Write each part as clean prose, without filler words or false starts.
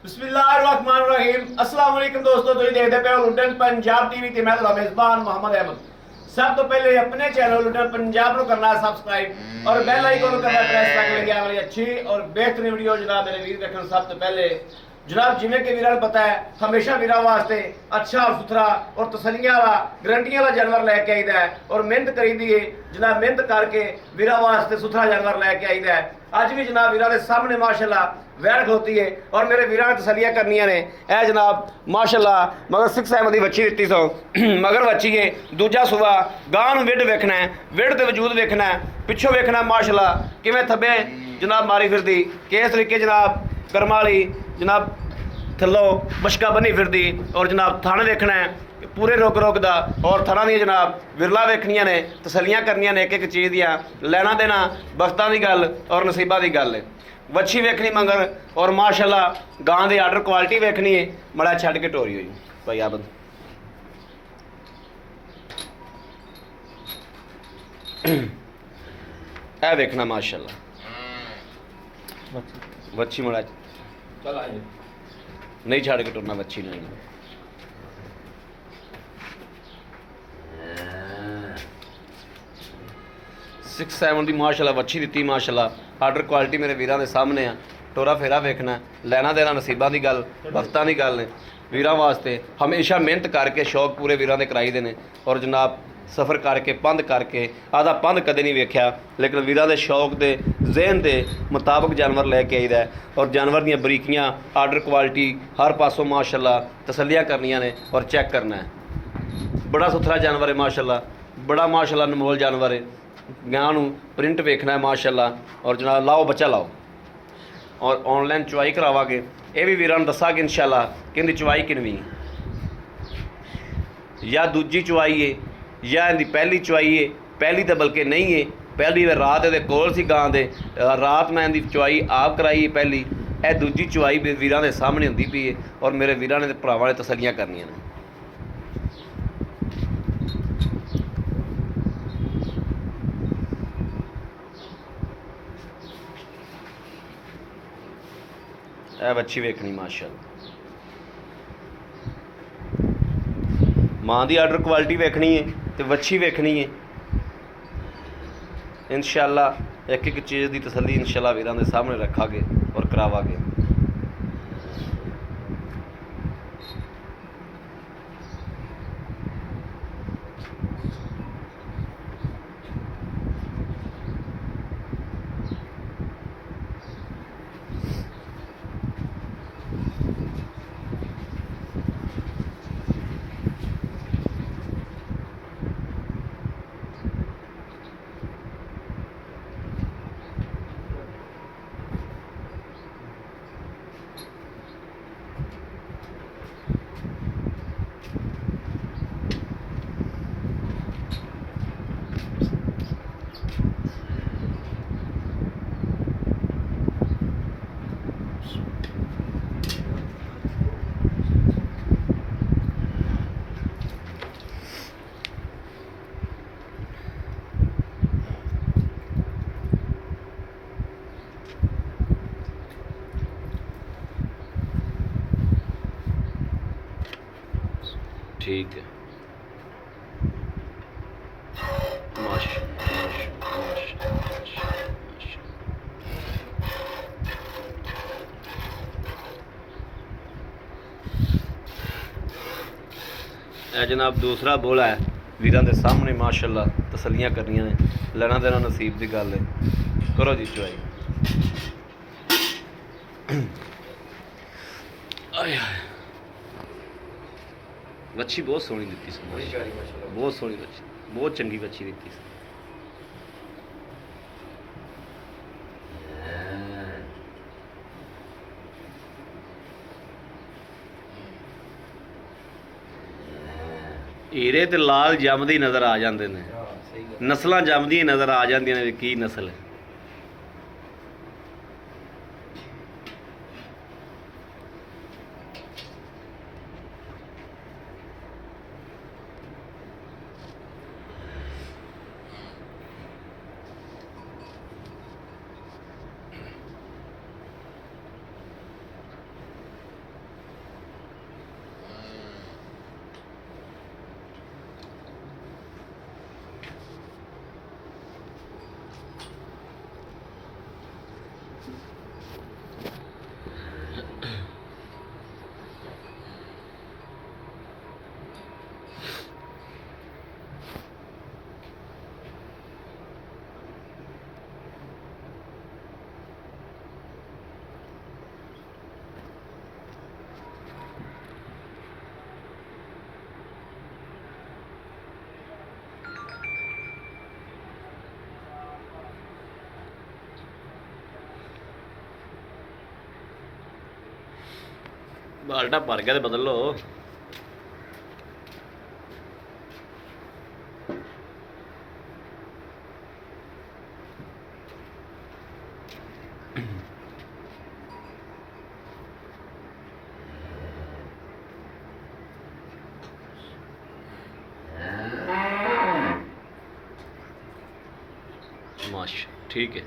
बिस्मिल्लाहिर्रहमानिर्रहीम अस्सलाम वालेकुम दोस्तों, तुम देखते पे लुटन पंजाब टीवी ते मैं मेजबान मोहम्मद अहमद। सब तो पहले अपने चैनल लुटन पंजाब को करना है सब्सक्राइब और बेल आइकन करना प्रेस ताकि लगी आने वाली अच्छी और बेहतरीन वीडियो जनाब मेरे वीर देखने। सब तो पहले जनाब जिमें कि वीर पता है हमेशा वीर वास्ते अच्छा और सुथरा और तसलियां वाला गारंटियां वाला जानवर लैके आईदा है और मेहनत करीदी है जनाब। मेहनत करके वीर वास्ते सुथरा जानवर लैके आईदा है। अज भी जनाब वीर के सामने माशाल्लाह वैठ खलोती है और मेरे वीर ने तसलियां करनिया ने। यह जनाब माशाल्लाह मगर 6 अहमद की बच्ची दी सो मगर बच्ची है दूजा सुबह गां विड वेखना है, विड के वजूद वेखना है, पिछों वेखना माशाल्लाह किवें थब्बे जनाब मारी फिरदी किस तरीके जनाब करम वाली जनाब थल्लों बशका बनी फिरदी और जनाब थण वेखना है पूरे रुक रुकदा और थणा दी जनाब विरला वेखनियां ने तसलियां करनियां ने। एक चीज़ दियां लैना देना बख्तां दी गल और नसीबा दी गल है। वच्छी वेखनी मगर और माशाल्लाह गां दे आर्डर क्वालिटी वेखनी है। मड़ा छड़ के टोरी हुई भाई आबद ए वेखना माशाल्लाह वच्छी मड़ा नहीं छड़ के टुरना वच्छी नहीं। सिक्स सैवन की माशाल्लाह वच्छी दी माशाल्लाह आर्डर क्वालिटी मेरे वीरां दे सामने आ। टोरा फेरा वेखना लैना देना नसीबां दी गल वक्तां दी गल ने। वीरां वास्ते हमेशा मेहनत करके शौक पूरे वीरां दे कराई दे ने और जनाब सफ़र करके पंध करके आधा पंध कदे नहीं वेख्या लेकिन वीरां दे शौक दे जहन दे मुताबिक जानवर लैके आईदा है और जानवर दीयां बरीकियां आर्डर क्वालिटी हर पासों माशाल्लाह तसलियां करनियां ने और चैक करना है। बड़ा सुथरा जानवर है माशाल्लाह, बड़ा माशाल्लाह अनमोल जानवर है। गां नूं प्रिंट वेखना है माशाल्लाह और जनाब लाओ बच्चा लाओ और ऑनलाइन चुवाई करावांगे। ये भी वीरां नूं दस्सांगे इंशाल्लाह कि इहदी चुवाई किनवी या दूजी चुवाई है या इहदी पहली चुवाई है। पहली तो बल्कि नहीं है, पहली रात ये कोल सी गां दे रात मैं इहदी चुवाई आप कराई है पहली। यह दूजी चुवाई वीरां दे सामने हुंदी पई है और मेरे वीरां ने भरावां ने तसलियां करनियां ने। यह बच्ची वेखनी माशाल्लाह मां दी आर्डर क्वालिटी वेखनी है तो वच्छी वेखनी है इंशाल्लाह। एक एक चीज़ की तसली इंशाल्लाह वीरां दे सामने रखांगे और करावांगे। ठीक है माशा जनाब दूसरा बोला है वीरां दे सामने माशाल्लाह तसलियां करनियां ने। लेना देना नसीब की गल है। करो जी चुआई बच्ची बहुत सोहनी दी सी, बहुत सोहनी बच्ची, बहुत चंगी बच्ची दी सी। हीरे ते लाल जमदी नज़र आ जाते हैं, नस्लां जमदियां नज़र आ जांदियां ने की नस्ल है। ਬਾਲਟਾ ਭਰ ਗਿਆ ਤੇ ਬਦਲ ਲਓ। माश ठीक है।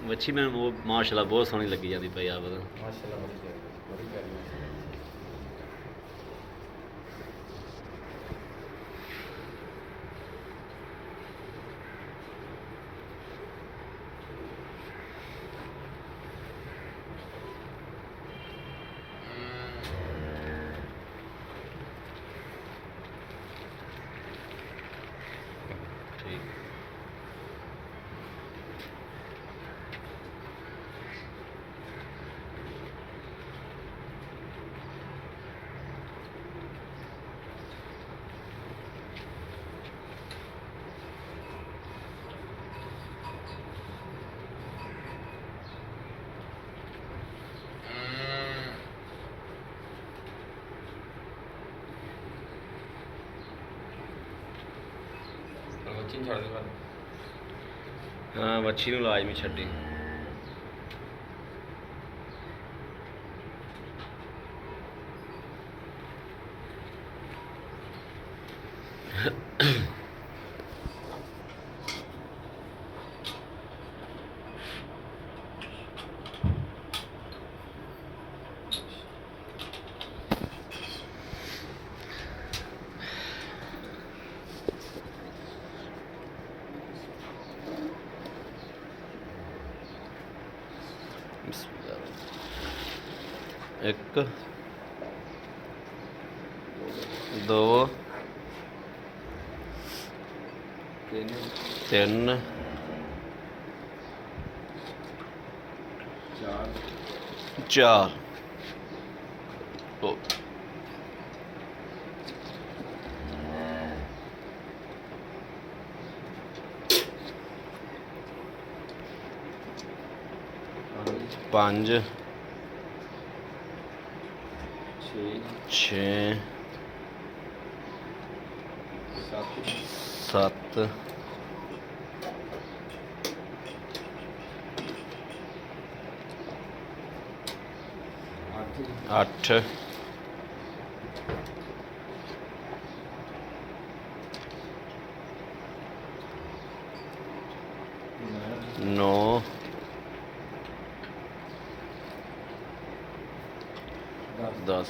मच्छी मैं वो माशाल्लाह बहुत सोहनी लगी जाती भाई आप माशाल्लाह बड़ी प्यारी ठीक। मच्छी छड़ दे हाँ मच्छी नूं लाजमी छड्डी। एक दो तीन चार ओ पांच छे सत्त अठ नौ दस।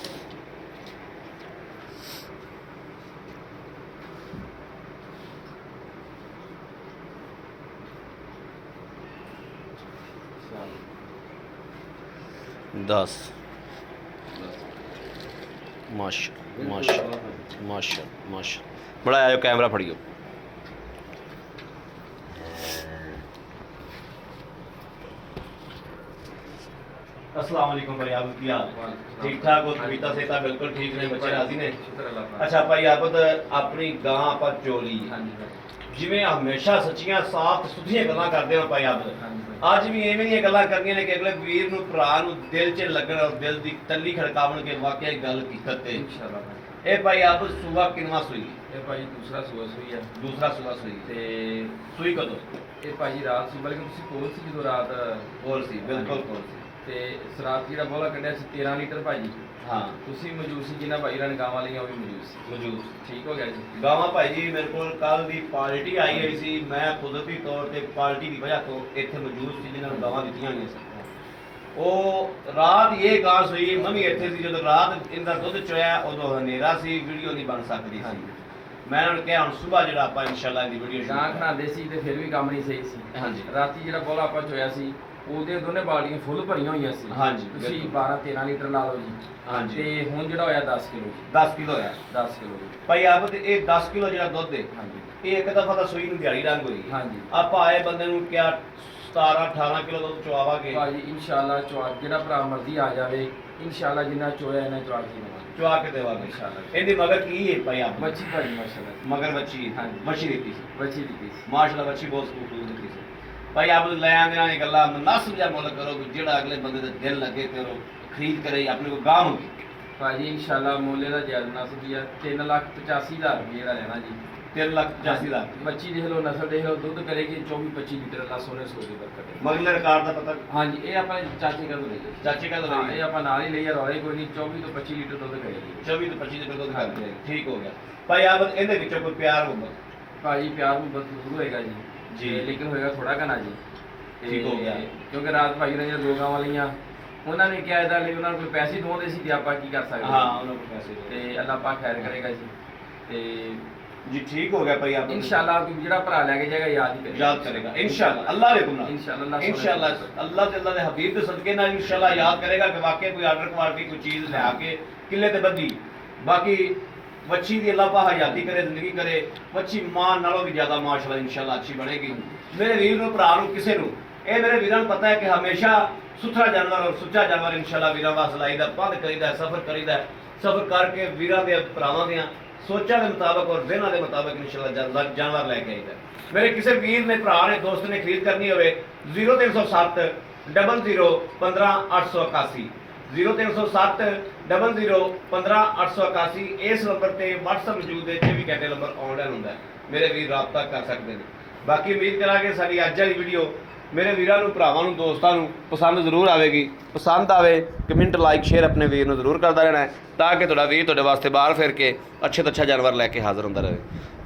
10 माशा माशा माशा माशा बड़ा आयो कैमरा फड़ियो। अस्सलाम वालेकुम भाई, आप की हाल ठीक ठाक हो? कविता सेहता बिल्कुल ठीक ने, बच्चे राजी ने? अच्छा भाई आप अपनी गां पर चोली जिवें हमेशा सच्चियां साफ सुथरियां गल्लां करदे हो भाई आप ਅੱਜ ਵੀ ਐਵੇਂ ਦੀਆਂ ਗੱਲਾਂ ਕਰਨੀਆਂ ਨੇ ਕਿ ਅਗਲੇ ਵੀਰ ਨੂੰ ਭਰਾ ਨੂੰ ਦਿਲ 'ਚ ਲੱਗਣ ਔਰ ਦਿਲ ਦੀ ਤੱਲੀ ਖੜਕਾਵਣ ਕੇ ਵਾਕਿਆ ਗੱਲ ਹਕੀਕਤ ਤੇ इंशाल्लाह भाई। ਇਹ ਭਾਈ ਆਪ ਸੂਆ ਕਿੰਨਵਾਂ ਸੂਈ? ये भाई दूसरा सुबह सुई है ਦੂਸਰਾ ਸੂਆ ਸੂਈ ਤੇ ਸੂਈ ਕਦੋਂ? ये भाई रात सी बल्कि तुसी कोल सी जो रात ਕੋਲ ਸੀ, ਬਿਲਕੁਲ ਕੋਲ ਸੀ। ਤੇ ਸਰਾਤ ਜਿਹੜਾ ਬੋਲਾ ਕੱਢਿਆ ਸੀ 13 ਲੀਟਰ ਭਾਜੀ। ਹਾਂ ਤੁਸੀਂ ਮੌਜੂਦ ਸੀ, ਜਿਨ੍ਹਾਂ ਭਾਈ ਰਨ ਗਾਵਾਂ ਲਈਆਂ ਉਹ ਵੀ ਮੌਜੂਦ ਸੀ। ਮੌਜੂਦ ਠੀਕ ਹੋ ਗਿਆ ਜੀ। ਗਾਵਾਂ ਭਾਈ ਜੀ ਮੇਰੇ ਕੋਲ ਕੱਲ ਦੀ ਪਾਰਟੀ ਆਈ ਹੋਈ ਸੀ, ਮੈਂ ਕੁਦਰਤੀ ਤੌਰ ਤੇ ਪਾਰਟੀ ਦੀ ਵਜ੍ਹਾ ਤੋਂ ਇੱਥੇ ਮੌਜੂਦ ਸੀ ਜਿਨ੍ਹਾਂ ਨੂੰ ਗਾਵਾਂ ਦਿੱਤੀਆਂ ਗਈਆਂ ਸੀ। ਉਹ ਰਾਤ ਇਹ ਗਾਂ ਸੂਈ, ਮੈਂ ਵੀ ਇੱਥੇ ਸੀ ਜਦੋਂ ਰਾਤ ਇਹਦਾ ਦੁੱਧ ਚੋਇਆ, ਉਦੋਂ ਹਨੇਰਾ ਸੀ, ਵੀਡੀਓ ਨਹੀਂ ਬਣ ਸਕਦੀ ਸੀ। ਮੈਂ ਉਹਨਾਂ ਨੂੰ ਕਿਹਾ ਹੁਣ ਸਵੇਰ ਜਿਹੜਾ ਆਪਾਂ ਇਨਸ਼ਾਅੱਲਾ ਇਹਦੀ ਵੀਡੀਓ ਗਾਂ ਖਣਾਉਂਦੇ ਸੀ ਤੇ ਫਿਰ ਵੀ ਕੰਮ ਨਹੀਂ ਸਹੀ ਸੀ। ਹਾਂਜੀ। ਰਾਤੀ ਜਿਹੜਾ ਬੋਲਾ ਆਪਾਂ ਚੋਇਆ ਸੀ ਉਹਦੇ ਦੋਨੇ ਬਾਲਟੀਆਂ ਫੁੱਲ ਭਰੀਆਂ ਹੋਈਆਂ ਸੀ। ਹਾਂਜੀ, ਤੁਸੀਂ ਬਿਲਕੁਲ। 12-13 ਲੀਟਰ ਲਾ ਲਓ ਜੀ। ਹਾਂਜੀ। ਤੇ ਹੁਣ ਜਿਹੜਾ ਹੋਇਆ 10 ਕਿਲੋ 10 ਕਿਲੋ ਹੋਇਆ 10 ਕਿਲੋ ਜੀ। ਭਾਈ ਆਪ ਤੇ ਇਹ 10 ਕਿਲੋ ਜਿਹੜਾ ਦੁੱਧ ਹੈ ਹਾਂਜੀ ਇਹ ਇੱਕ ਦਫਾ ਤਾਂ ਸੂਈ ਨੂੰ ਦਿਹਾੜੀ ਰੰਗ ਹੋਈ ਹੈ। ਹਾਂਜੀ ਆਪਾਂ ਆਏ ਬੰਦੇ ਨੂੰ ਕਿਹਾ 17-18 ਕਿਲੋ ਦੁੱਧ ਚਵਾਵਾਂਗੇ। ਭਾਜੀ ਇਨਸ਼ਾਅੱਲਾ ਚਵਾ ਜਿਹੜਾ ਭਰਾ ਮਰਜ਼ੀ ਆ ਜਾਵੇ ਇਨਸ਼ਾਅੱਲਾ ਜਿੰਨਾ ਚੋਇਆ ਇਹਨਾਂ ਚਵਾ ਕੇ ਦੇਵਾਂਗੇ ਚਵਾ ਕੇ ਦੇਵਾਂਗੇ ਇਨਸ਼ਾਅੱਲਾ। ਇਹਦੀ ਮਗਰ ਕੀ ਹੈ ਭਾਈ ਆਪ ਮੱਛੀ ਭਾਜੀ ਮਾਸ਼ਾਅੱਲਾ ਮਗਰ ਬੱਚੀ ਹਾਂਜੀ। ਬੱਚੀ ਦਿੱਤੀ ਸੀ ਬੱਚੀ ਦਿੱਤੀ ਸੀ। ਮਾਸ਼ਾਅੱਲਾ ਬੱਚੀ ਬਹੁਤ ਖੂਬਸੂਰਤ ਦਿੱਤੀ ਸੀ ਭਾਈ ਆਪ ਲੈ ਆਂਦੇ ਆਂ ਇਹ ਗੱਲਾਂ ਮਨਸਬ ਜਿਹਾ ਮੁੱਲ ਕਰੋ ਕਿ ਜਿਹੜਾ ਅਗਲੇ ਬੰਦੇ ਦਾ ਦਿਲ ਲੱਗੇ ਤੇ ਉਹ ਖਰੀਦ ਕਰੇ ਆਪਣੇ ਕੋ ਗਾਹ ਮੰਗੇ। ਭਾਜੀ ਇਨਸ਼ਾਅੱਲਾ ਮੁੱਲੇ ਦਾ ਜਾਇਜ਼ ਨਸਲ ਦੀ ਆ 3,85,000 ਰੁਪਏ ਜਿਹੜਾ ਲੈਣਾ ਜੀ। 3,85,000 ਬੱਚੀ ਦੇਖ ਲਓ ਨਸਲ ਦੇਖ ਲਓ ਦੁੱਧ ਕਰੇਗੀ 24-25 ਲੀਟਰ ਅੱਲਾ ਸੋਨੇ ਸੋਦੇ ਬਰਕਤ ਹੈ। ਮਗਲੇ ਰਿਕਾਰਡ ਦਾ ਪਤਾ ਹਾਂਜੀ ਇਹ ਆਪਾਂ ਚਾਚੇ ਕਦੋਂ ਲਈ ਹੈ। ਚਾਚੇ ਕਾ ਹਾਂ ਇਹ ਆਪਾਂ ਨਾਲ ਹੀ ਲਈ ਆ ਰੌਲੇ ਕੋਈ ਨਹੀਂ 24 ਤੋਂ 25 ਲੀਟਰ ਦੁੱਧ ਕਰੇਗੀ। 24 ਤੋਂ 25 ਦੇ ਦੁੱਧ ਕਰਦੇ ਆ। ਠੀਕ ਹੋ ਗਿਆ ਭਾਈ ਆਪ ਇਹਦੇ ਵਿੱਚੋਂ ਕੋਈ ਪਿਆਰ ਹੋਊਗਾ ਭਾਜੀ ਪਿਆਰ ਨੂੰ ਜ਼ਰੂਰ ਹੋਏਗਾ ਜੀ। ਜੀ। ਤੇ ਲੇਕਿਨ ਹੋਏਗਾ ਥੋੜਾ ਘਣਾ ਜੀ। ਤੇ ਠੀਕ ਹੋ ਗਿਆ। ਕਿਉਂਕਿ ਰਾਤ ਭਾਈ ਨੇ ਜਿਹੜੀਆਂ ਦੋ ਗਾਵਾਂ ਲਈਆਂ ਉਹਨਾਂ ਨੇ ਕਿਹਾ ਇਹਦਾ ਲਈ ਉਹਨਾਂ ਨੂੰ ਕੋਈ ਪੈਸੇ ਦੋਂਦੇ ਸੀ ਤੇ ਆਪਾਂ ਕੀ ਕਰ ਸਕਦੇ ਹਾਂ ਉਹਨਾਂ ਨੂੰ ਪੈਸੇ ਦੇ ਤੇ ਅੱਲਾਹ ਪਾਕ ਖੈਰ ਕਰੇਗਾ ਜੀ। ਤੇ ਜੀ ਠੀਕ ਹੋ ਗਿਆ ਭਾਈ ਆਪ ਇਨਸ਼ਾਅੱਲਾ ਜਿਹੜਾ ਭਰਾ ਲੈ ਕੇ ਜਾਏਗਾ ਯਾਦ ਹੀ ਕਰੇਗਾ। ਯਾਦ ਕਰੇਗਾ ਇਨਸ਼ਾਅੱਲਾ ਅੱਲਾਹ ਦੇ ਹੁਕਮ ਨਾਲ ਇਨਸ਼ਾਅੱਲਾ ਇਨਸ਼ਾਅੱਲਾ ਅੱਲਾਹ ਤੇ ਅੱਲਾਹ ਦੇ ਹਬੀਬ ਦੇ ਸਦਕੇ ਨਾਲ ਇਨਸ਼ਾਅੱਲਾ ਯਾਦ ਕਰੇਗਾ ਕਿ ਵਾਕਈ ਕੋਈ ਆਰਡਰ ਕੁਆਲਿਟੀ ਕੋਈ ਚੀਜ਼ ਲਿਆ ਕੇ ਕਿੱਲੇ ਤੇ ਬੱਧੀ। ਬਾਕੀ ਬੱਚੀ ਦੀ ਅੱਲਾਹ ਪਾਕ ਹਯਾਤੀ ਕਰੇ ਜ਼ਿੰਦਗੀ ਕਰੇ ਬੱਚੀ ਮਾਂ ਨਾਲੋਂ ਵੀ ਜ਼ਿਆਦਾ ਮਾਸ਼ਾਅੱਲਾ ਇਨਸ਼ਾਅੱਲਾ ਅੱਛੀ ਬਣੇਗੀ। ਮੇਰੇ ਵੀਰ ਨੂੰ ਭਰਾ ਨੂੰ ਕਿਸੇ ਨੂੰ ਇਹ ਮੇਰੇ ਵੀਰਾਂ ਨੂੰ ਪਤਾ ਹੈ ਕਿ ਹਮੇਸ਼ਾ ਸੁਥਰਾ ਜਾਨਵਰ ਔਰ ਸੁੱਚਾ ਜਾਨਵਰ ਇਨਸ਼ਾਅੱਲਾ ਵੀਰਾਂ ਵਾਸਤੇ ਲਾਈਦਾ ਪੰਧ ਕਰੀਦਾ ਸਫ਼ਰ ਕਰੀਦਾ ਸਫ਼ਰ ਕਰਕੇ ਵੀਰਾਂ ਦੇ ਭਰਾਵਾਂ ਦੀਆਂ ਸੋਚਾਂ ਦੇ ਮੁਤਾਬਕ ਔਰ ਦਿਨਾਂ ਦੇ ਮੁਤਾਬਕ ਇਨਸ਼ਾਅੱਲਾ ਜਾਨਵਰ ਲੈ ਕੇ ਆਈਦਾ। ਮੇਰੇ ਕਿਸੇ ਵੀਰ ਨੇ ਭਰਾ ਨੇ ਦੋਸਤ ਨੇ ਖਰੀਦ ਕਰਨੀ ਹੋਵੇ 0307 00 15 881 0307 00 15 881 ਇਸ ਨੰਬਰ ਤੇ WhatsApp ਮੌਜੂਦ ਹੈ 24 ਘੰਟੇ ਨੰਬਰ ਆਨਲਾਈਨ ਹੁੰਦਾ ਹੈ। ਮੇਰੇ ਵੀਰ ਰਾਬਤਾ ਕਰ ਸਕਦੇ ਨੇ। ਬਾਕੀ ਉਮੀਦ ਕਰਾਂਗੇ ਸਾਡੀ ਅੱਜ ਵਾਲੀ ਵੀਡੀਓ ਮੇਰੇ ਵੀਰਾਂ ਨੂੰ ਭਰਾਵਾਂ ਨੂੰ ਦੋਸਤਾਂ ਨੂੰ ਪਸੰਦ ਜ਼ਰੂਰ ਆਵੇਗੀ। ਪਸੰਦ ਆਵੇ ਕਮੈਂਟ ਲਾਈਕ ਸ਼ੇਅਰ ਆਪਣੇ ਵੀਰ ਨੂੰ ਜ਼ਰੂਰ ਕਰਦਾ ਰਹਿਣਾ ਹੈ ਤਾਂ ਕਿ ਤੁਹਾਡਾ ਵੀਰ ਤੁਹਾਡੇ ਵਾਸਤੇ ਬਾਹਰ ਫਿਰ ਕੇ ਅੱਛੇ ਤੋਂ ਅੱਛਾ ਜਾਨਵਰ ਲੈ ਕੇ ਹਾਜ਼ਰ ਹੁੰਦਾ ਰਹੇ।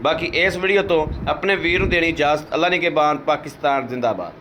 ਬਾਕੀ ਇਸ ਵੀਡੀਓ ਤੋਂ ਆਪਣੇ ਵੀਰ ਨੂੰ ਦੇਣੀ ਇਜਾਜ਼ਤ। ਅੱਲਾ ਨੇ ਕੇ ਬਾਨ ਪਾਕਿਸਤਾਨ ਜ਼ਿੰਦਾਬਾਦ।